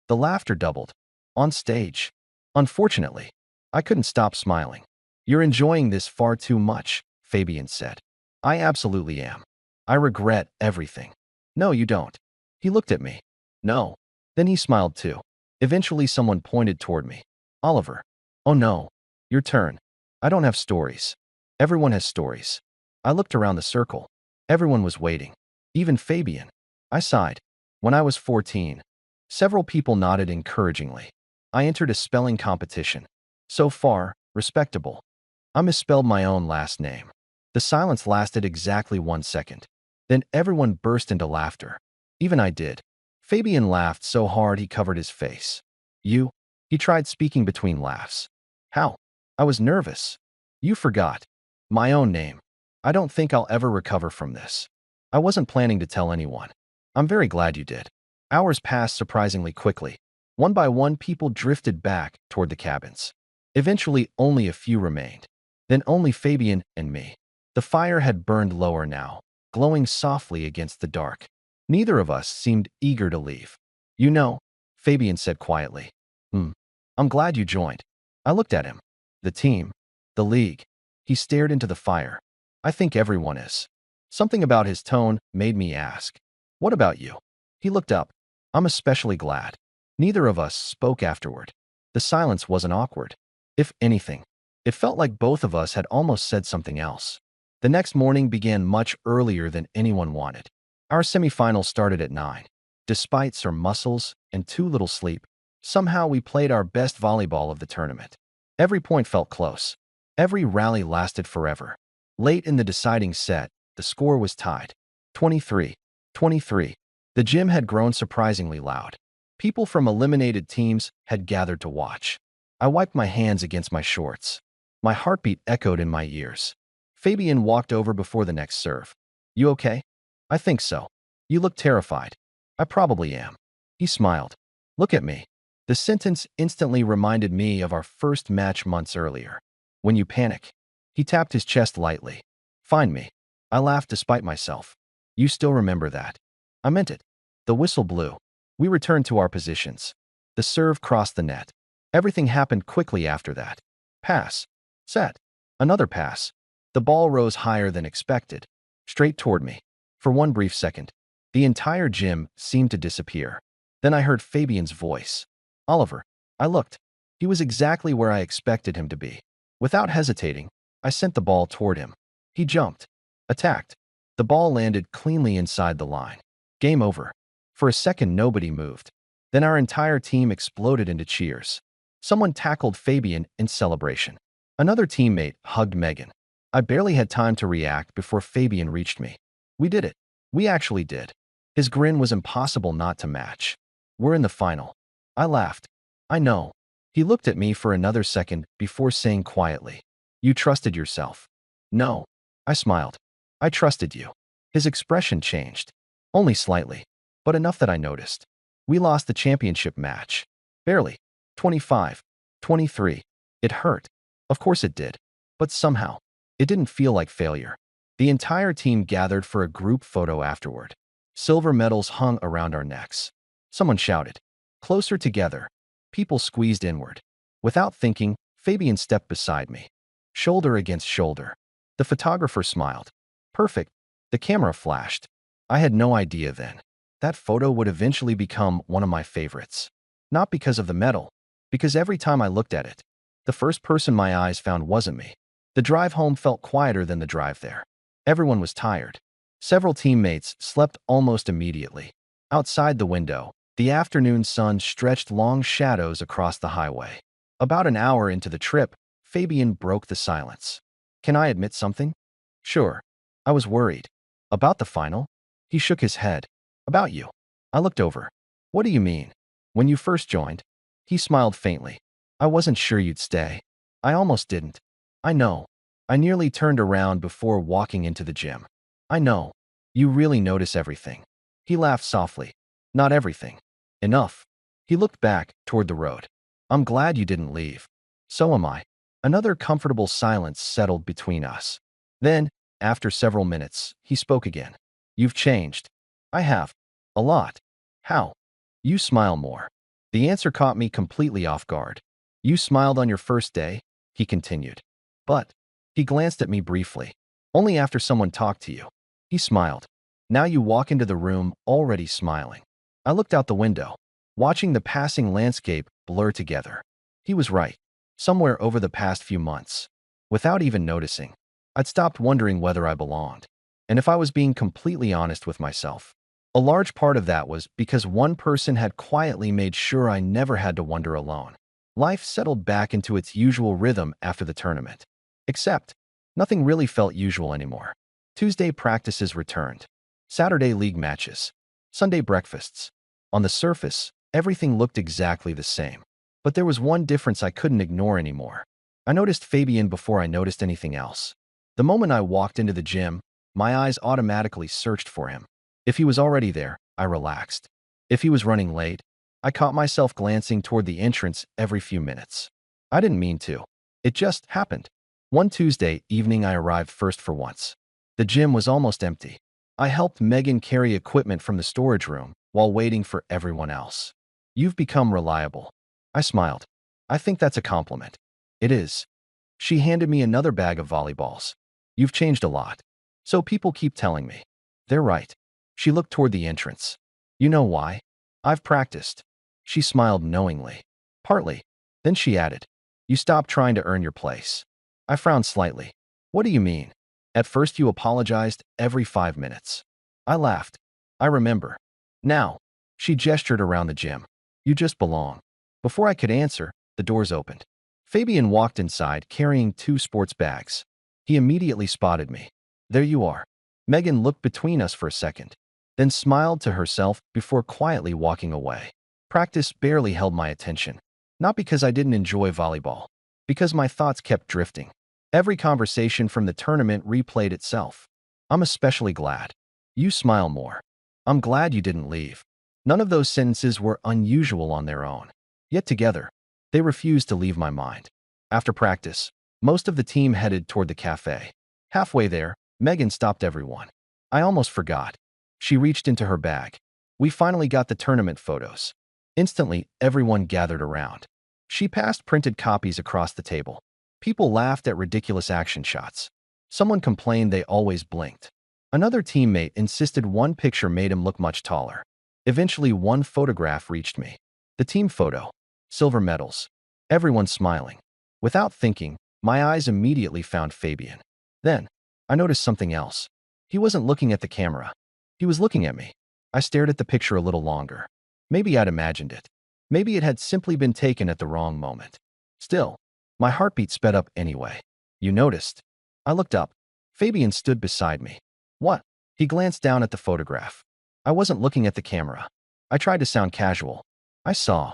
The laughter doubled. On stage. Unfortunately, I couldn't stop smiling. You're enjoying this far too much, Fabian said. I absolutely am. I regret everything. No, you don't. He looked at me. No. Then he smiled too. Eventually someone pointed toward me. Oliver. Oh no. Your turn. I don't have stories. Everyone has stories. I looked around the circle. Everyone was waiting. Even Fabian. I sighed. When I was 14, several people nodded encouragingly. I entered a spelling competition. So far, respectable. I misspelled my own last name. The silence lasted exactly 1 second. Then everyone burst into laughter. Even I did. Fabian laughed so hard he covered his face. You? He tried speaking between laughs. How? I was nervous. You forgot. My own name. I don't think I'll ever recover from this. I wasn't planning to tell anyone. I'm very glad you did. Hours passed surprisingly quickly. One by one, people drifted back toward the cabins. Eventually, only a few remained. Then only Fabian and me. The fire had burned lower now, glowing softly against the dark. Neither of us seemed eager to leave. You know, Fabian said quietly. I'm glad you joined. I looked at him. The team. The league. He stared into the fire. I think everyone is. Something about his tone made me ask. What about you? He looked up. I'm especially glad. Neither of us spoke afterward. The silence wasn't awkward. If anything, it felt like both of us had almost said something else. The next morning began much earlier than anyone wanted. Our semifinals started at 9. Despite sore muscles and too little sleep, somehow we played our best volleyball of the tournament. Every point felt close. Every rally lasted forever. Late in the deciding set, the score was tied. 23-23. The gym had grown surprisingly loud. People from eliminated teams had gathered to watch. I wiped my hands against my shorts. My heartbeat echoed in my ears. Fabian walked over before the next serve. You okay? I think so. You look terrified. I probably am. He smiled. Look at me. The sentence instantly reminded me of our first match months earlier. When you panic. He tapped his chest lightly. Find me. I laughed despite myself. You still remember that? I meant it. The whistle blew. We returned to our positions. The serve crossed the net. Everything happened quickly after that. Pass. Set. Another pass. The ball rose higher than expected. Straight toward me. For one brief second, the entire gym seemed to disappear. Then I heard Fabian's voice. Oliver. I looked. He was exactly where I expected him to be. Without hesitating, I sent the ball toward him. He jumped. Attacked. The ball landed cleanly inside the line. Game over. For a second, nobody moved. Then our entire team exploded into cheers. Someone tackled Fabian in celebration. Another teammate hugged Megan. I barely had time to react before Fabian reached me. We did it. We actually did. His grin was impossible not to match. We're in the final. I laughed. I know. He looked at me for another second before saying quietly, You trusted yourself. No. I smiled. I trusted you. His expression changed. Only slightly, but enough that I noticed. We lost the championship match. Barely. 25-23. It hurt. Of course it did. But somehow, it didn't feel like failure. The entire team gathered for a group photo afterward. Silver medals hung around our necks. Someone shouted, Closer together. People squeezed inward. Without thinking, Fabian stepped beside me. Shoulder against shoulder. The photographer smiled. Perfect. The camera flashed. I had no idea then. That photo would eventually become one of my favorites. Not because of the medal, because every time I looked at it, the first person my eyes found wasn't me. The drive home felt quieter than the drive there. Everyone was tired. Several teammates slept almost immediately. Outside the window, the afternoon sun stretched long shadows across the highway. About an hour into the trip, Fabian broke the silence. Can I admit something? Sure. I was worried. About the final? He shook his head. About you. I looked over. What do you mean? When you first joined? He smiled faintly. I wasn't sure you'd stay. I almost didn't. I know. I nearly turned around before walking into the gym. I know. You really notice everything. He laughed softly. Not everything. Enough. He looked back toward the road. I'm glad you didn't leave. So am I. Another comfortable silence settled between us. Then, after several minutes, he spoke again. You've changed. I have. A lot. How? You smile more. The answer caught me completely off guard. You smiled on your first day, he continued. But, he glanced at me briefly. Only after someone talked to you. He smiled. Now you walk into the room already smiling. I looked out the window, watching the passing landscape blur together. He was right. Somewhere over the past few months, without even noticing, I'd stopped wondering whether I belonged. And if I was being completely honest with myself, a large part of that was because one person had quietly made sure I never had to wonder alone. Life settled back into its usual rhythm after the tournament. Except, nothing really felt usual anymore. Tuesday practices returned. Saturday league matches. Sunday breakfasts. On the surface, everything looked exactly the same. But there was one difference I couldn't ignore anymore. I noticed Fabian before I noticed anything else. The moment I walked into the gym, my eyes automatically searched for him. If he was already there, I relaxed. If he was running late, I caught myself glancing toward the entrance every few minutes. I didn't mean to. It just happened. One Tuesday evening I arrived first for once. The gym was almost empty. I helped Megan carry equipment from the storage room while waiting for everyone else. You've become reliable. I smiled. I think that's a compliment. It is. She handed me another bag of volleyballs. You've changed a lot. So people keep telling me. They're right. She looked toward the entrance. You know why? I've practiced. She smiled knowingly. Partly. Then she added, You stopped trying to earn your place. I frowned slightly. What do you mean? At first you apologized every 5 minutes. I laughed. I remember. Now. She gestured around the gym. You just belong. Before I could answer, the doors opened. Fabian walked inside carrying 2 sports bags. He immediately spotted me. There you are. Megan looked between us for a second, then smiled to herself before quietly walking away. Practice barely held my attention. Not because I didn't enjoy volleyball, because my thoughts kept drifting. Every conversation from the tournament replayed itself. I'm especially glad. You smile more. I'm glad you didn't leave. None of those sentences were unusual on their own. Yet together, they refused to leave my mind. After practice, most of the team headed toward the cafe. Halfway there, Megan stopped everyone. I almost forgot. She reached into her bag. We finally got the tournament photos. Instantly, everyone gathered around. She passed printed copies across the table. People laughed at ridiculous action shots. Someone complained they always blinked. Another teammate insisted one picture made him look much taller. Eventually, one photograph reached me. The team photo. Silver medals. Everyone smiling. Without thinking, my eyes immediately found Fabian. Then, I noticed something else. He wasn't looking at the camera. He was looking at me. I stared at the picture a little longer. Maybe I'd imagined it. Maybe it had simply been taken at the wrong moment. Still, my heartbeat sped up anyway. You noticed? I looked up. Fabian stood beside me. What? He glanced down at the photograph. I wasn't looking at the camera. I tried to sound casual. I saw.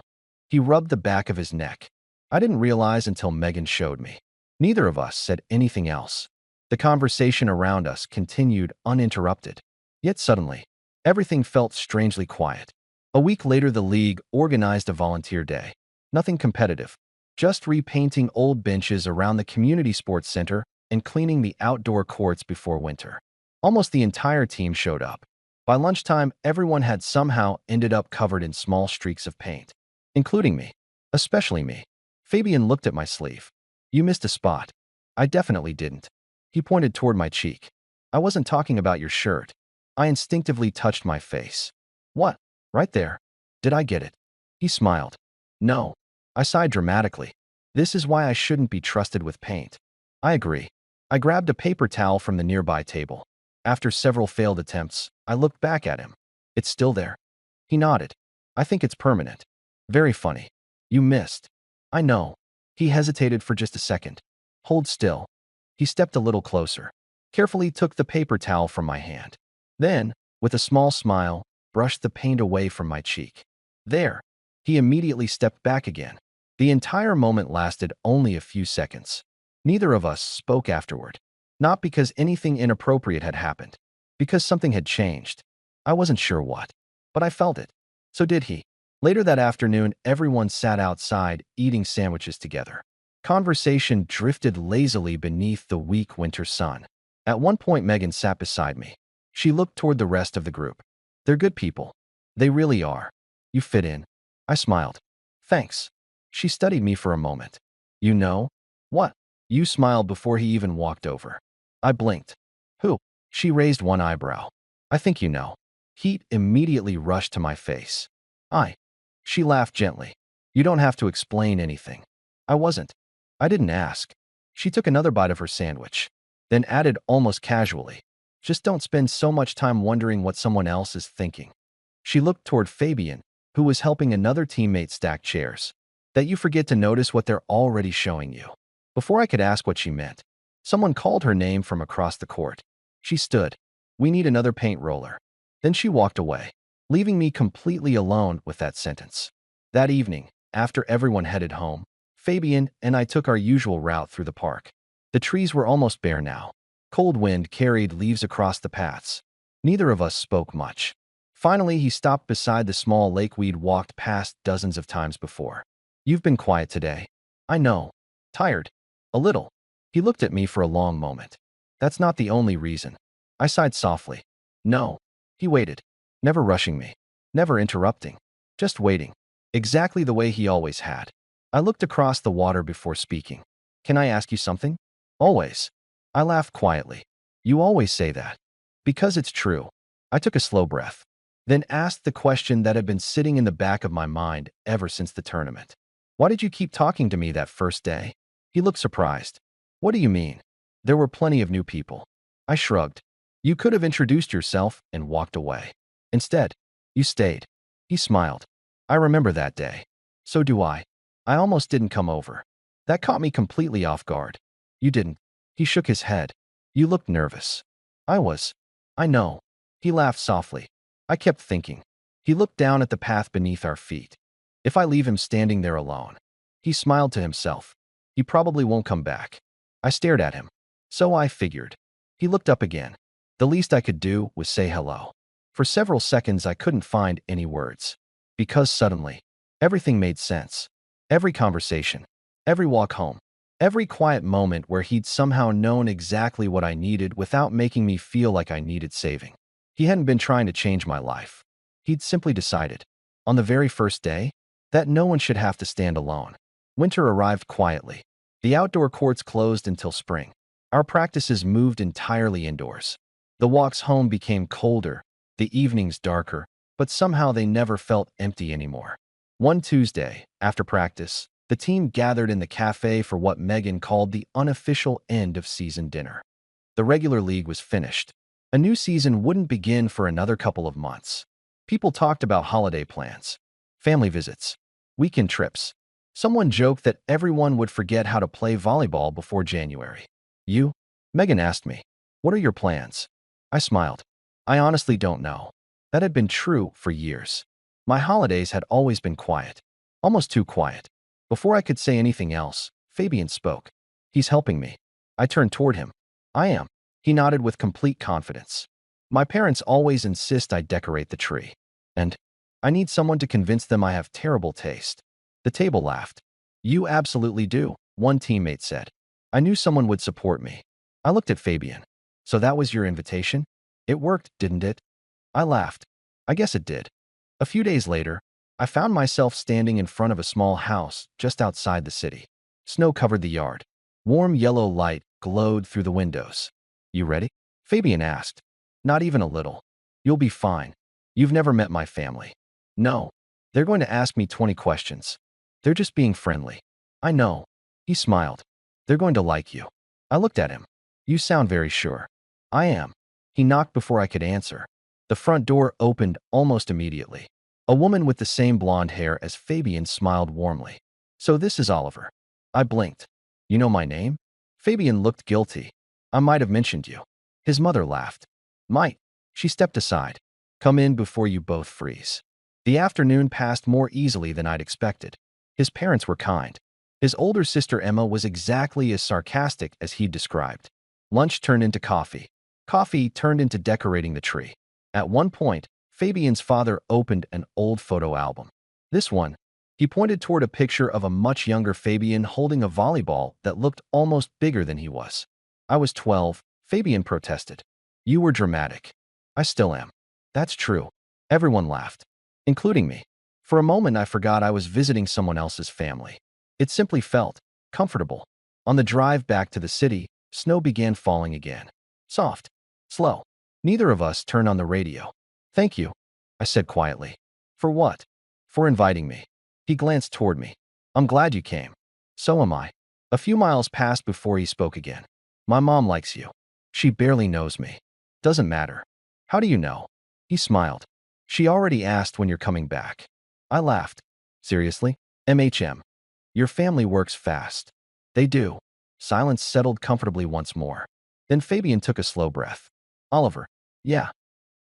He rubbed the back of his neck. I didn't realize until Megan showed me. Neither of us said anything else. The conversation around us continued uninterrupted. Yet suddenly, everything felt strangely quiet. A week later, the league organized a volunteer day. Nothing competitive. Just repainting old benches around the community sports center and cleaning the outdoor courts before winter. Almost the entire team showed up. By lunchtime, everyone had somehow ended up covered in small streaks of paint. Including me. Especially me. Fabian looked at my sleeve. You missed a spot. I definitely didn't. He pointed toward my cheek. I wasn't talking about your shirt. I instinctively touched my face. What? Right there. Did I get it? He smiled. No. I sighed dramatically. This is why I shouldn't be trusted with paint. I agree. I grabbed a paper towel from the nearby table. After several failed attempts, I looked back at him. It's still there. He nodded. I think it's permanent. Very funny. You missed. I know. He hesitated for just a second. Hold still. He stepped a little closer. Carefully took the paper towel from my hand. Then, with a small smile, brushed the paint away from my cheek. There. He immediately stepped back again. The entire moment lasted only a few seconds. Neither of us spoke afterward. Not because anything inappropriate had happened. Because something had changed. I wasn't sure what. But I felt it. So did he. Later that afternoon, everyone sat outside, eating sandwiches together. Conversation drifted lazily beneath the weak winter sun. At one point, Megan sat beside me. She looked toward the rest of the group. They're good people. They really are. You fit in. I smiled. Thanks. She studied me for a moment. You know? What? You smiled before he even walked over. I blinked. Who? She raised one eyebrow. I think you know. Heat immediately rushed to my face. She laughed gently. You don't have to explain anything. I wasn't. I didn't ask. She took another bite of her sandwich, then added almost casually, just don't spend so much time wondering what someone else is thinking. She looked toward Fabian, who was helping another teammate stack chairs. That you forget to notice what they're already showing you. Before I could ask what she meant, someone called her name from across the court. She stood. We need another paint roller. Then she walked away, leaving me completely alone with that sentence. That evening, after everyone headed home, Fabian and I took our usual route through the park. The trees were almost bare now. Cold wind carried leaves across the paths. Neither of us spoke much. Finally, he stopped beside the small lake we'd walked past dozens of times before. You've been quiet today. I know. Tired. A little. He looked at me for a long moment. That's not the only reason. I sighed softly. No. He waited. Never rushing me. Never interrupting. Just waiting. Exactly the way he always had. I looked across the water before speaking. Can I ask you something? Always. I laughed quietly. You always say that. Because it's true. I took a slow breath. Then asked the question that had been sitting in the back of my mind ever since the tournament. Why did you keep talking to me that first day? He looked surprised. What do you mean? There were plenty of new people. I shrugged. You could have introduced yourself and walked away. Instead, you stayed. He smiled. I remember that day. So do I. I almost didn't come over. That caught me completely off guard. You didn't. He shook his head. You looked nervous. I was. I know. He laughed softly. I kept thinking. He looked down at the path beneath our feet. If I leave him standing there alone. He smiled to himself. He probably won't come back. I stared at him. So I figured. He looked up again. The least I could do was say hello. For several seconds, I couldn't find any words. Because suddenly, everything made sense. Every conversation, every walk home, every quiet moment where he'd somehow known exactly what I needed without making me feel like I needed saving. He hadn't been trying to change my life. He'd simply decided, on the very first day, that no one should have to stand alone. Winter arrived quietly. The outdoor courts closed until spring. Our practices moved entirely indoors. The walks home became colder, the evenings darker, but somehow they never felt empty anymore. One Tuesday, after practice, the team gathered in the cafe for what Megan called the unofficial end-of-season dinner. The regular league was finished. A new season wouldn't begin for another couple of months. People talked about holiday plans, family visits, weekend trips. Someone joked that everyone would forget how to play volleyball before January. You? Megan asked me. What are your plans? I smiled. I honestly don't know. That had been true for years. My holidays had always been quiet. Almost too quiet. Before I could say anything else, Fabian spoke. He's helping me. I turned toward him. I am. He nodded with complete confidence. My parents always insist I decorate the tree. And I need someone to convince them I have terrible taste. The table laughed. You absolutely do, one teammate said. I knew someone would support me. I looked at Fabian. So that was your invitation? It worked, didn't it? I laughed. I guess it did. A few days later, I found myself standing in front of a small house just outside the city. Snow covered the yard. Warm yellow light glowed through the windows. You ready? Fabian asked. Not even a little. You'll be fine. You've never met my family. No. They're going to ask me 20 questions. They're just being friendly. I know. He smiled. They're going to like you. I looked at him. You sound very sure. I am. He knocked before I could answer. The front door opened almost immediately. A woman with the same blonde hair as Fabian smiled warmly. So this is Oliver. I blinked. You know my name? Fabian looked guilty. I might have mentioned you. His mother laughed. Might. She stepped aside. Come in before you both freeze. The afternoon passed more easily than I'd expected. His parents were kind. His older sister Emma was exactly as sarcastic as he'd described. Lunch turned into coffee. Coffee turned into decorating the tree. At one point, Fabian's father opened an old photo album. This one, he pointed toward a picture of a much younger Fabian holding a volleyball that looked almost bigger than he was. I was 12, Fabian protested. You were dramatic. I still am. That's true. Everyone laughed, including me. For a moment, I forgot I was visiting someone else's family. It simply felt comfortable. On the drive back to the city, snow began falling again. Soft. Slow. Neither of us turned on the radio. Thank you, I said quietly. For what? For inviting me. He glanced toward me. I'm glad you came. So am I. A few miles passed before he spoke again. My mom likes you. She barely knows me. Doesn't matter. How do you know? He smiled. She already asked when you're coming back. I laughed. Seriously? MHM. Your family works fast. They do. Silence settled comfortably once more. Then Fabian took a slow breath. Oliver. Yeah.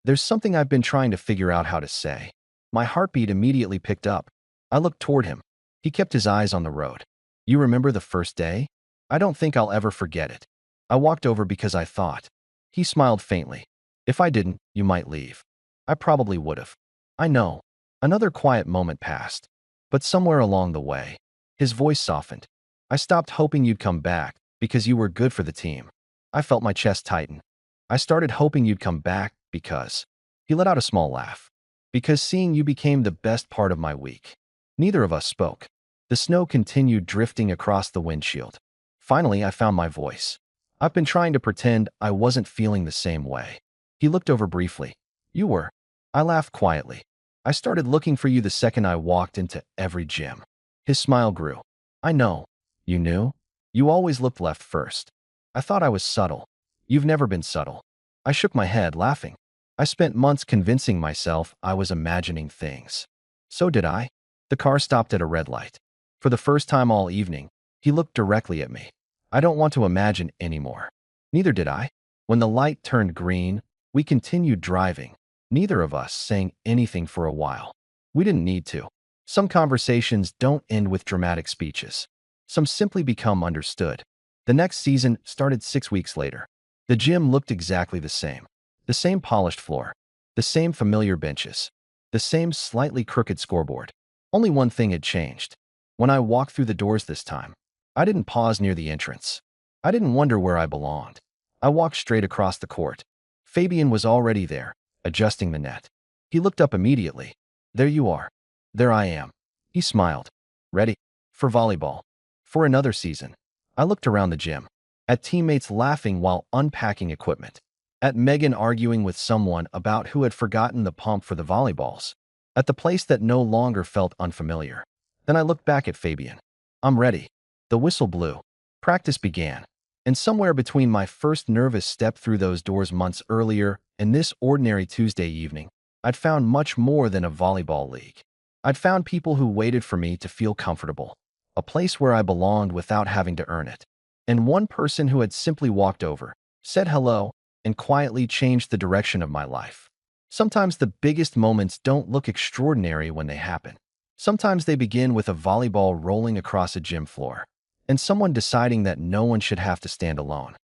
There's something I've been trying to figure out how to say. My heartbeat immediately picked up. I looked toward him. He kept his eyes on the road. You remember the first day? I don't think I'll ever forget it. I walked over because I thought. He smiled faintly. If I didn't, you might leave. I probably would have. I know. Another quiet moment passed. But somewhere along the way, his voice softened. I stopped hoping you'd come back because you were good for the team. I felt my chest tighten. I started hoping you'd come back because... He let out a small laugh. Because seeing you became the best part of my week. Neither of us spoke. The snow continued drifting across the windshield. Finally, I found my voice. I've been trying to pretend I wasn't feeling the same way. He looked over briefly. You were. I laughed quietly. I started looking for you the second I walked into every gym. His smile grew. I know. You knew? You always looked left first. I thought I was subtle. You've never been subtle. I shook my head, laughing. I spent months convincing myself I was imagining things. So did I. The car stopped at a red light. For the first time all evening, he looked directly at me. I don't want to imagine anymore. Neither did I. When the light turned green, we continued driving, neither of us saying anything for a while. We didn't need to. Some conversations don't end with dramatic speeches. Some simply become understood. The next season started 6 weeks later. The gym looked exactly the same. The same polished floor. The same familiar benches. The same slightly crooked scoreboard. Only one thing had changed. When I walked through the doors this time, I didn't pause near the entrance. I didn't wonder where I belonged. I walked straight across the court. Fabian was already there, adjusting the net. He looked up immediately. There you are. There I am. He smiled. Ready? For volleyball. For another season. I looked around the gym. At teammates laughing while unpacking equipment. At Megan arguing with someone about who had forgotten the pump for the volleyballs. At the place that no longer felt unfamiliar. Then I looked back at Fabian. I'm ready. The whistle blew. Practice began. And somewhere between my first nervous step through those doors months earlier and this ordinary Tuesday evening, I'd found much more than a volleyball league. I'd found people who waited for me to feel comfortable, a place where I belonged without having to earn it, and one person who had simply walked over, said hello, and quietly changed the direction of my life. Sometimes the biggest moments don't look extraordinary when they happen. Sometimes they begin with a volleyball rolling across a gym floor, and someone deciding that no one should have to stand alone.